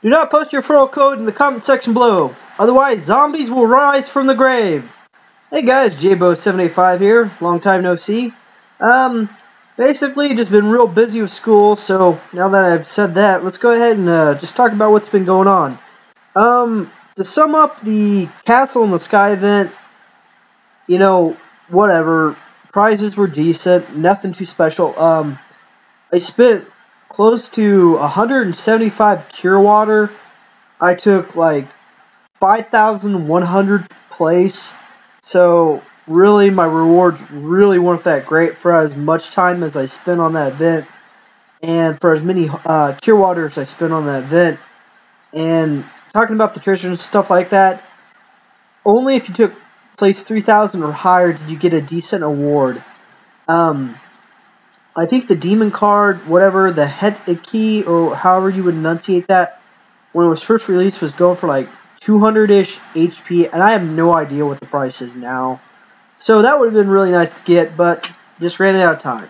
Do not post your referral code in the comment section below, otherwise zombies will rise from the grave. Hey guys, jaybo785 here, long time no see. Basically just been real busy with school, so now that I've said that, let's go ahead and just talk about what's been going on. To sum up the Castle in the Sky event, whatever, prizes were decent, nothing too special. I spent close to 175 cure water. I took like 5,100 place. So really, my rewards really weren't that great for as much time as I spent on that event, and for as many cure waters I spent on that event. And talking about the treasures and stuff like that, only if you took place 3,000 or higher did you get a decent award. I think the demon card, whatever, the head key, or however you would enunciate that, when it was first released was going for like 200-ish HP, and I have no idea what the price is now. So that would have been really nice to get, but just ran out of time.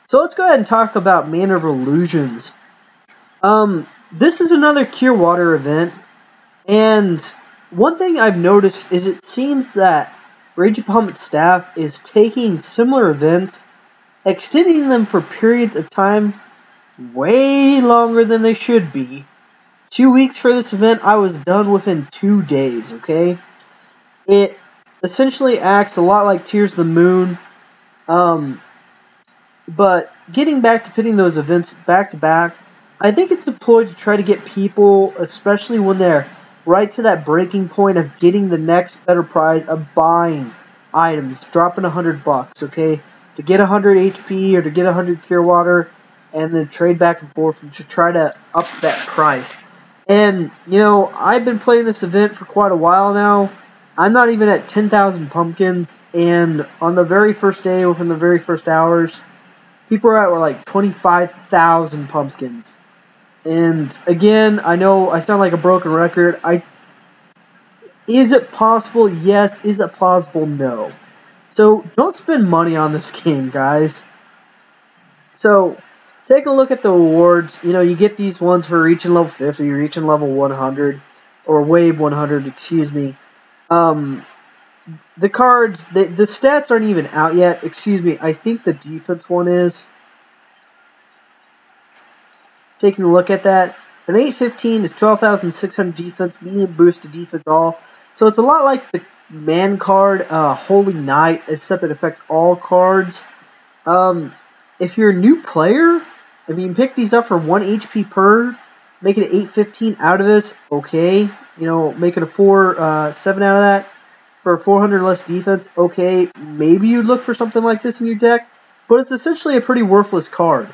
So let's go ahead and talk about Manor of Illusions. This is another Cure Water event, and one thing I've noticed is it seems that Rage of Bahamut staff is taking similar events, extending them for periods of time way longer than they should be. 2 weeks for this event, I was done within 2 days, okay? It essentially acts a lot like Tears of the Moon, but getting back to pitting those events back to back, I think it's deployed to try to get people, especially when they're right to that breaking point of getting the next better prize of buying items, dropping $100, okay? To get 100 HP or to get 100 Cure Water, and then trade back and forth to try to up that price. And, I've been playing this event for quite a while now. I'm not even at 10,000 pumpkins, and on the very first day, within the very first hours, people are at like 25,000 pumpkins. And again, I know I sound like a broken record. Is it possible? Yes. Is it plausible? No. So don't spend money on this game, guys. So take a look at the rewards. You get these ones for reaching level 50, reaching level 100, or wave 100, excuse me. The cards, the stats aren't even out yet. Excuse me, I think the defense one is. Taking a look at that, an 815 is 12,600 defense, medium boost to defense all. So it's a lot like the man card, Holy Knight, except it affects all cards. If you're a new player, if you can pick these up for 1 HP per, make it an 815 out of this, okay. Make it a 4-7 out of that for 400 less defense, okay. Maybe you'd look for something like this in your deck, but it's essentially a pretty worthless card.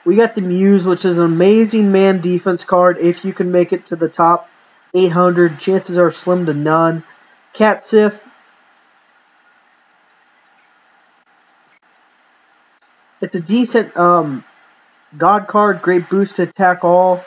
We got the Muse, which is an amazing man defense card. If you can make it to the top 800, chances are slim to none. Cat Sif. It's a decent God card, great boost to attack all.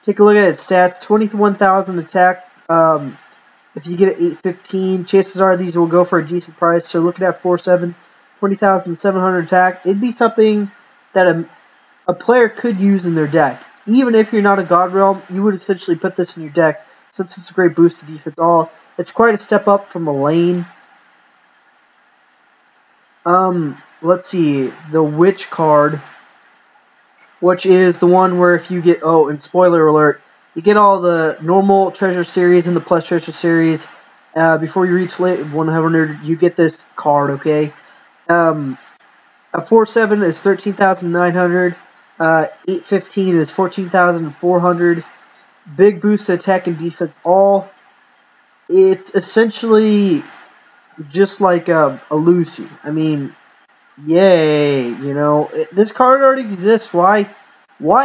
Take a look at its stats, 21,000 attack. If you get an 815, chances are these will go for a decent price. So looking at 4-7, 20,700 attack, it'd be something that a player could use in their deck. Even if you're not a God Realm, you would essentially put this in your deck since it's a great boost to defense all. It's quite a step up from a lane. Let's see, the Witch card, which is the one where if you get, and spoiler alert, you get all the normal treasure series and the plus treasure series. Before you reach 100, you get this card, okay? A 4-7 is 13,900. 815 is 14,400. Big boost to attack and defense all. It's essentially just like a Lucy. I mean, yay, this card already exists. Why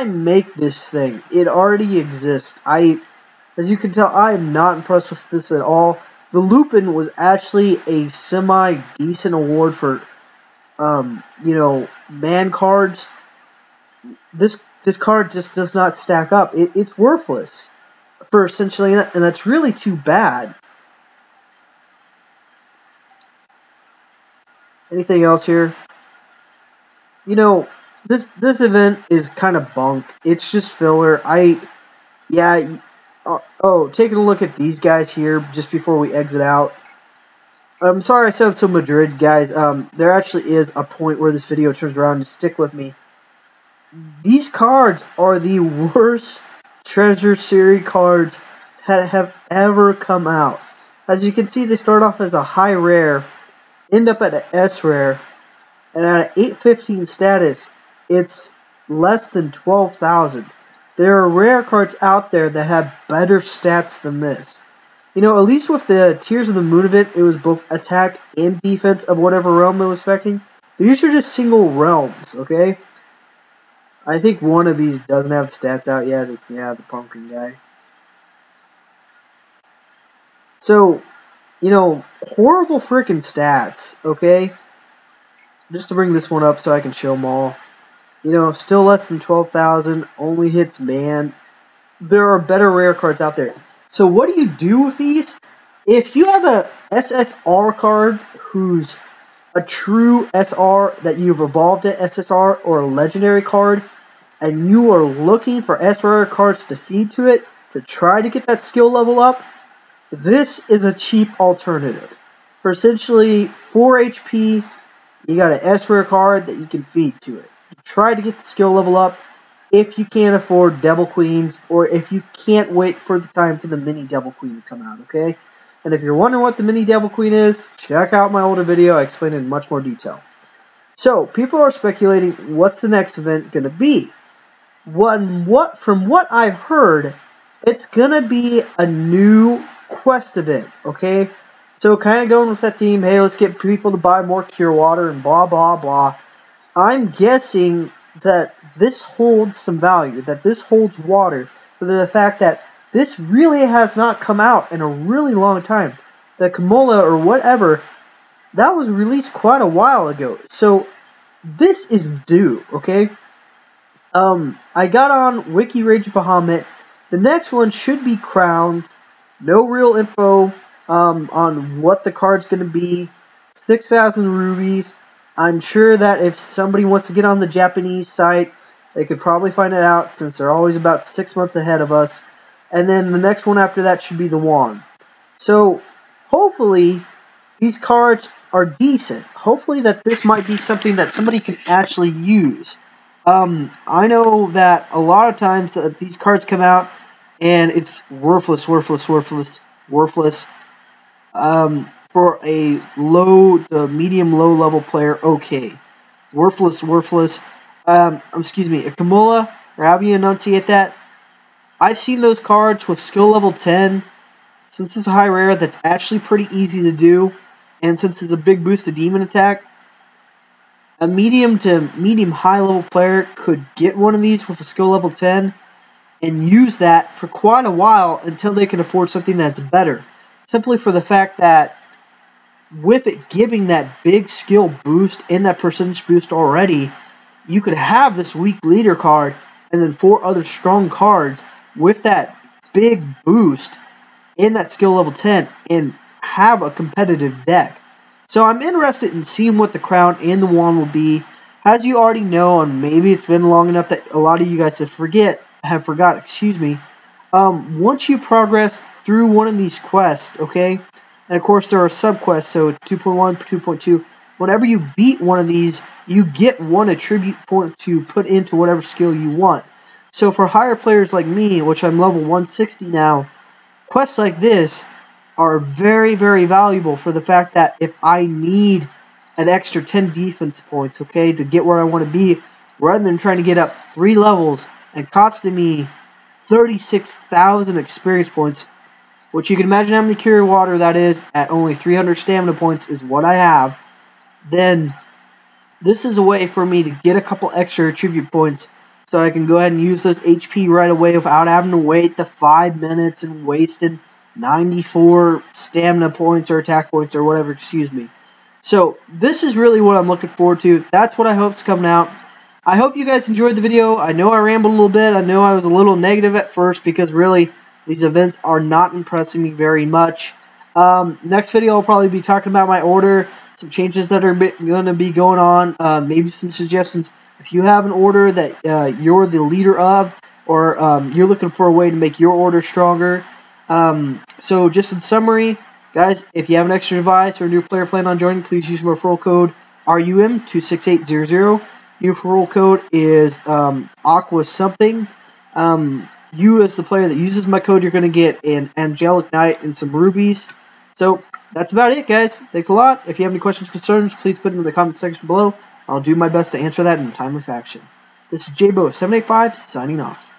make this thing? It already exists. As you can tell, I am not impressed with this at all. The Lupin was actually a semi-decent award for, man cards. This card just does not stack up. It's worthless for essentially, and that's really too bad. Anything else here? this event is kind of bunk. It's just filler. Yeah. Oh, taking a look at these guys here just before we exit out. I'm sorry I sound so Madrid, guys. There actually is a point where this video turns around. Just stick with me. These cards are the worst Treasure Series cards that have ever come out. As you can see, they start off as a high rare, end up at an S rare, and at an 815 status, it's less than 12,000. There are rare cards out there that have better stats than this. You know, at least with the Tears of the Moon event, it was both attack and defense of whatever realm it was affecting. These are just single realms, okay? I think one of these doesn't have the stats out yet. It's, yeah, the pumpkin guy. So, you know, horrible freaking stats, okay? Just to bring this one up so I can show them all. You know, still less than 12,000, only hits man. There are better rare cards out there. So what do you do with these? If you have a SSR card who's a true SR that you've evolved at SSR, or a legendary card, and you are looking for SR cards to feed to it to try to get that skill level up, this is a cheap alternative. For essentially 4 HP, you got an S-rare card that you can feed to it. Try to get the skill level up if you can't afford Devil Queens, or if you can't wait for the time for the mini Devil Queen to come out, okay? And if you're wondering what the mini Devil Queen is, check out my older video. I explain it in much more detail. So, people are speculating, what's the next event going to be? From what I've heard, it's going to be a new quest event, okay? So, kind of going with that theme, hey, let's get people to buy more Cure Water and blah, blah, blah. I'm guessing that this holds some value, that this holds water, for the fact that this really has not come out in a really long time. The Kamola, or whatever, that was released quite a while ago. So, this is due, okay? I got on Wiki Rage Bahamut. The next one should be Crowns. No real info on what the card's going to be. 6,000 rubies. I'm sure that if somebody wants to get on the Japanese site, they could probably find it out, since they're always about 6 months ahead of us. And then the next one after that should be the Wand. So, hopefully, these cards are decent. Hopefully that this might be something that somebody can actually use. I know that a lot of times these cards come out and it's worthless. For a low to medium low level player, okay. Worthless. Excuse me, a Kamula, or however you enunciate that. I've seen those cards with skill level 10. Since it's a high rare, that's actually pretty easy to do. And since it's a big boost to demon attack, a medium to medium high level player could get one of these with a skill level 10 and use that for quite a while until they can afford something that's better. Simply for the fact that with it giving that big skill boost and that percentage boost already, you could have this weak leader card and then 4 other strong cards with that big boost in that skill level 10 and have a competitive deck. So I'm interested in seeing what the Crown and the Wand will be. As you already know, and maybe it's been long enough that a lot of you guys have forgot, excuse me. Once you progress through one of these quests, okay, and of course there are sub-quests, so 2.1, 2.2, whenever you beat one of these, you get 1 attribute point to put into whatever skill you want. So for higher players like me, which I'm level 160 now, quests like this are very, very valuable for the fact that if I need an extra 10 defense points, okay, to get where I want to be, rather than trying to get up 3 levels and costing me 36,000 experience points, which you can imagine how many Cure Water that is at only 300 stamina points is what I have, then this is a way for me to get a couple extra attribute points so I can go ahead and use those HP right away without having to wait the 5 minutes and wasting 94 stamina points or attack points or whatever, excuse me. So, this is really what I'm looking forward to. That's what I hope's coming out. I hope you guys enjoyed the video. I know I rambled a little bit. I know I was a little negative at first because really, these events are not impressing me very much. Next video, I'll probably be talking about my order, some changes that are going to be going on, maybe some suggestions. If you have an order that you're the leader of, or you're looking for a way to make your order stronger. So just in summary, guys, if you have an extra device or a new player plan on joining, please use my referral code RUM26800. New referral code is Aqua something. You as the player that uses my code, you're going to get an Angelic Knight and some rubies. So that's about it, guys. Thanks a lot. If you have any questions, concerns, please put them in the comment section below. I'll do my best to answer that in a timely fashion. This is jaybo785 signing off.